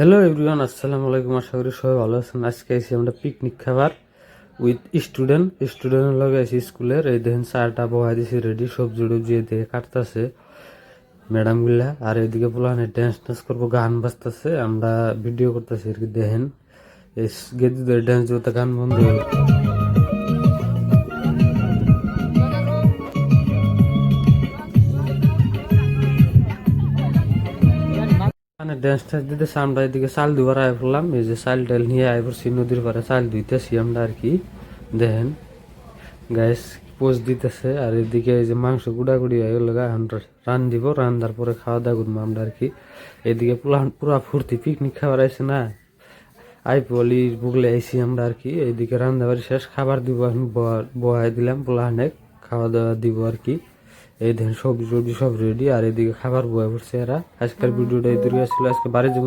Hello everyone, আসসালামু আলাইকুম। আশা করি সবাই ভালো আছেন। আজকে আইসি আমরা পিকনিক খাবার উইথ স্টুডেন্টের লগে আইসি স্কুলের। এই দেখেন চাটা বহাই দিছি রেডি, সবজি টবজি এদিকে কাটতেছে ম্যাডাম গুলা, আর এদিকে পোলাহানে ড্যান্স ট্যান্স করবো, গান বাজতেছে, আমরা ভিডিও করতেছি আর কি। দেখেন এই গেদি ড্যান্স দিতে গান বন্ধ হয়ে গেল। মানে ড্যান্স ট্যান্স দিতেছে, আমরা এদিকে চাল দুবার আয় পড়লাম। এই যে চাল টাল নিয়ে আয় পড়ছি নদীর পাড়ে, চাল ধুইতেছি আমরা আর কি। দেখেন গ্যাস পোস্ট দিতেছে, আর এদিকে এই যে মাংস গুড়াগুড়ি হয়ে গেল, এখন রান দিব, রান্নার পরে খাওয়া দাওয়া করবো আমরা আর কি। এদিকে পুরা ফুর্তি, পিকনিক খাবার আইসে না, আইপলি বুগলে আইসি আমরা আর কি। এইদিকে রান্না বাড়ি শেষ, খাবার দিব, এখন বহাই দিলাম, পোলাহানে খাওয়া দাওয়া দিব আর কি। এই দেখেন সবজি টবজি সব রেডি, আর এদিকে খাবার বয়ে পড়ছে এরা। আজকের ভিডিওটা এই দূরে আসছিল, আজকে বাড়ি যাবো।